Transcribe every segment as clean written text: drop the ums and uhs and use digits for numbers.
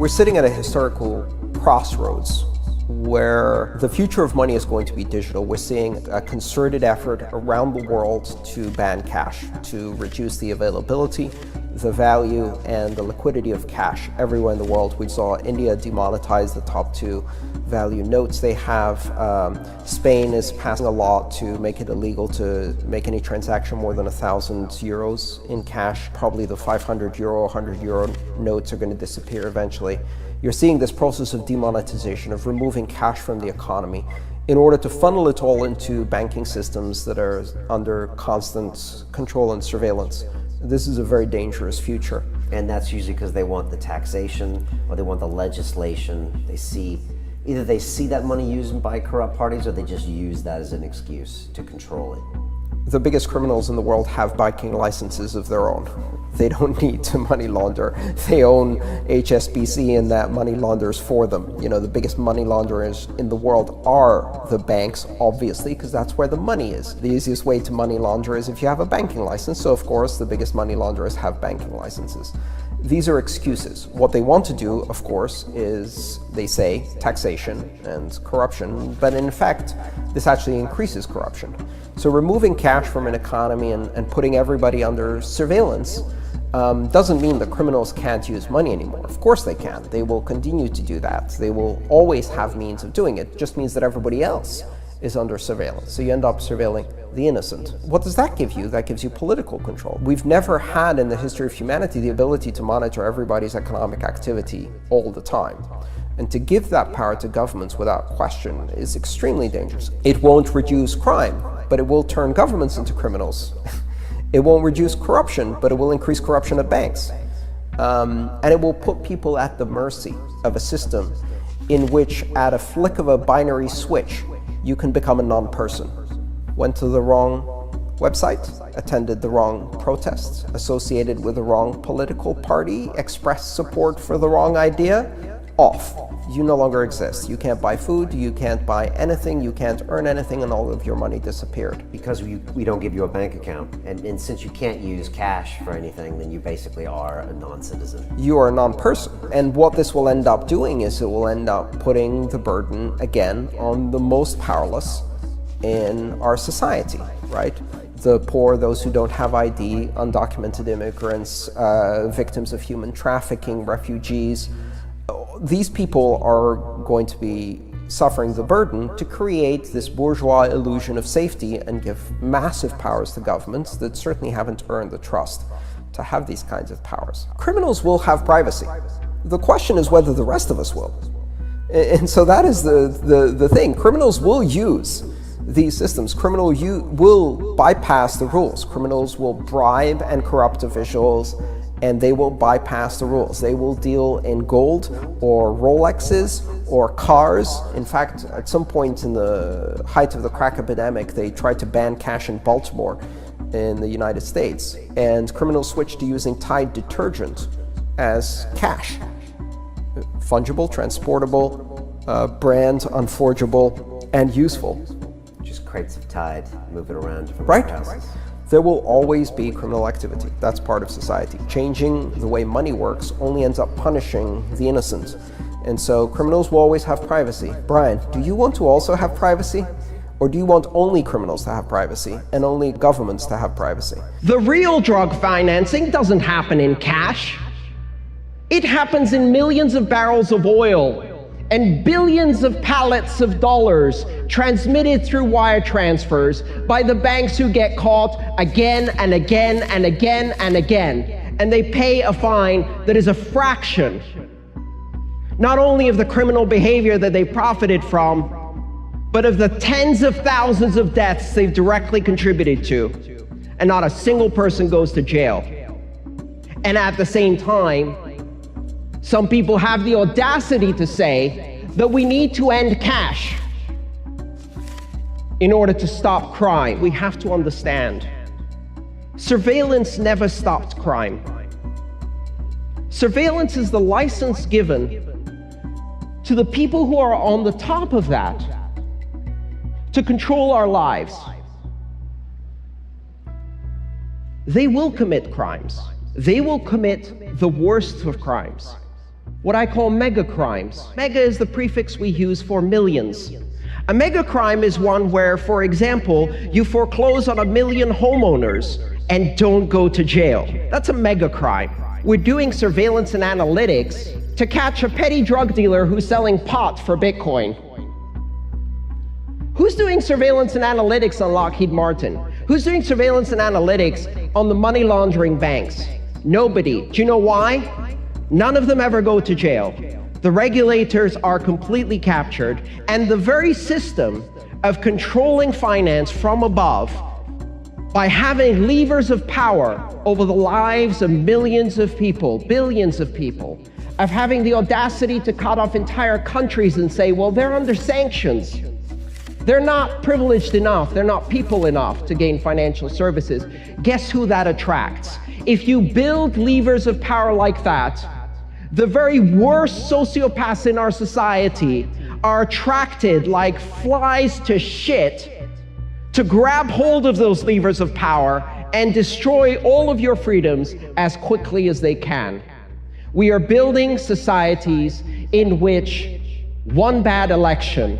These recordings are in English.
We're sitting at a historical crossroads where the future of money is going to be digital. We're seeing a concerted effort around the world to ban cash, to reduce the availability, the value, and the liquidity of cash everywhere in the world. We saw India demonetize the top 2 value notes they have. Spain is passing a law to make it illegal to make any transaction more than 1,000 euros in cash. Probably the 500 euro, 100 euro notes are going to disappear eventually. You're seeing this process of demonetization, of removing cash from the economy in order to funnel it all into banking systems that are under constant control and surveillance. This is a very dangerous future. And that's usually because they want the taxation or they want the legislation. Either they see that money used by corrupt parties or they just use that as an excuse to control it. The biggest criminals in the world have banking licenses of their own. They don't need to money launder. They own HSBC and that money launders for them. You know, the biggest money launderers in the world are the banks, obviously, because that's where the money is. The easiest way to money launder is if you have a banking license. So of course, the biggest money launderers have banking licenses. These are excuses. What they want to do, of course, is, they say, taxation and corruption, but in fact, this actually increases corruption. So removing cash from an economy and putting everybody under surveillance doesn't mean that criminals can't use money anymore. Of course they can. They will continue to do that. They will always have means of doing it. It just means that everybody else is under surveillance. So you end up surveilling the innocent. What does that give you? That gives you political control. We've never had in the history of humanity the ability to monitor everybody's economic activity all the time. And to give that power to governments without question is extremely dangerous. It won't reduce crime, but it will turn governments into criminals. It won't reduce corruption, but it will increase corruption at banks. And it will put people at the mercy of a system in which, at a flick of a binary switch, you can become a non-person. Went to the wrong website, attended the wrong protests, associated with the wrong political party, expressed support for the wrong idea, off. You no longer exist. You can't buy food, you can't buy anything, you can't earn anything, and all of your money disappeared. Because we don't give you a bank account, and since you can't use cash for anything, then you basically are a non-citizen. You are a non-person. And what this will end up doing is it will end up putting the burden, again, on the most powerless in our society, right? The poor, those who don't have ID, undocumented immigrants, victims of human trafficking, refugees. These people are going to be suffering the burden to create this bourgeois illusion of safety and give massive powers to governments that certainly haven't earned the trust to have these kinds of powers. Criminals will have privacy. The question is whether the rest of us will. And so that is the thing. Criminals will use these systems. Criminals will bypass the rules. Criminals will bribe and corrupt officials, and they will bypass the rules. They will deal in gold or Rolexes or cars. In fact, at some point in the height of the crack epidemic, they tried to ban cash in Baltimore in the United States. And criminals switched to using Tide detergent as cash. Fungible, transportable, brand unforgeable, and useful. Just crates of Tide, move it around different warehouses. There will always be criminal activity. That's part of society. Changing the way money works only ends up punishing the innocent. And so criminals will always have privacy. Brian, do you want to also have privacy? Or do you want only criminals to have privacy and only governments to have privacy? The real drug financing doesn't happen in cash. It happens in millions of barrels of oil and billions of pallets of dollars transmitted through wire transfers by the banks who get caught again and again and again and again. And they pay a fine that is a fraction, not only of the criminal behavior that they profited from, but of the tens of thousands of deaths they've directly contributed to. And not a single person goes to jail. And at the same time, some people have the audacity to say that we need to end cash in order to stop crime. We have to understand, surveillance never stopped crime. Surveillance is the license given to the people who are on the top of that to control our lives. They will commit crimes. They will commit the worst of crimes. what I call mega crimes. Mega is the prefix we use for millions. A mega crime is one where, for example, you foreclose on 1 million homeowners and don't go to jail. That's a mega crime. We're doing surveillance and analytics to catch a petty drug dealer who's selling pot for Bitcoin. Who's doing surveillance and analytics on Lockheed Martin? Who's doing surveillance and analytics on the money laundering banks? Nobody. Do you know why? None of them ever go to jail. The regulators are completely captured, and the very system of controlling finance from above by having levers of power over the lives of millions of people, billions of people, of having the audacity to cut off entire countries and say, well, they're under sanctions. They're not privileged enough, they're not people enough to gain financial services. Guess who that attracts? If you build levers of power like that, the very worst sociopaths in our society are attracted like flies to shit to grab hold of those levers of power and destroy all of your freedoms as quickly as they can. We are building societies in which one bad election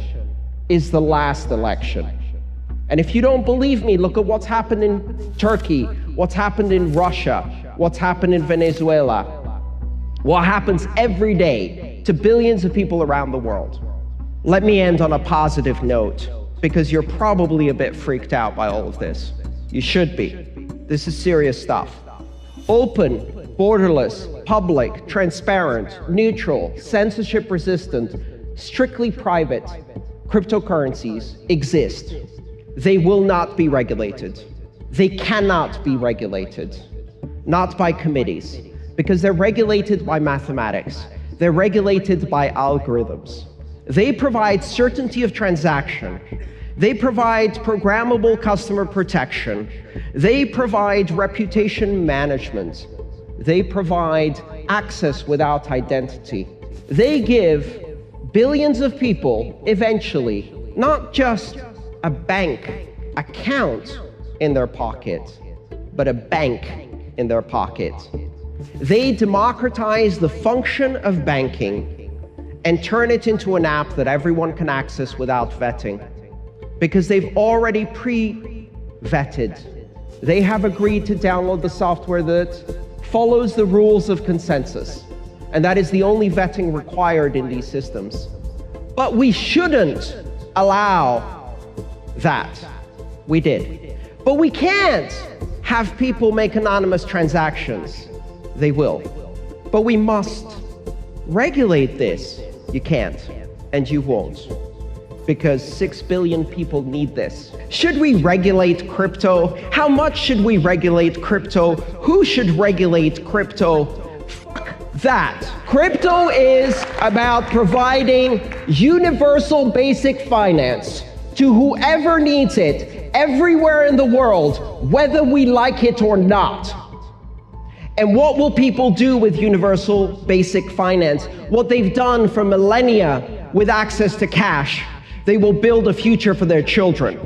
is the last election. And if you don't believe me, look at what's happened in Turkey, what's happened in Russia, what's happened in Venezuela, what happens every day to billions of people around the world. Let me end on a positive note, because you're probably a bit freaked out by all of this. You should be. This is serious stuff. Open, borderless, public, transparent, neutral, censorship-resistant, strictly private cryptocurrencies exist. They will not be regulated. They cannot be regulated. Not by committees, because they're regulated by mathematics. They're regulated by algorithms. They provide certainty of transaction. They provide programmable customer protection. They provide reputation management. They provide access without identity. They give billions of people, eventually, not just a bank account in their pocket, but a bank in their pocket. They democratize the function of banking and turn it into an app that everyone can access without vetting, because they've already pre-vetted. They have agreed to download the software that follows the rules of consensus, and that is the only vetting required in these systems. But we shouldn't allow that. We did. But we can't have people make anonymous transactions. They will. But we must regulate this. You can't, and you won't, because 6 billion people need this. Should we regulate crypto? How much should we regulate crypto? Who should regulate crypto? Fuck that. Crypto is about providing universal basic finance to whoever needs it, everywhere in the world, whether we like it or not. And what will people do with universal basic finance? What they've done for millennia with access to cash. They will build a future for their children.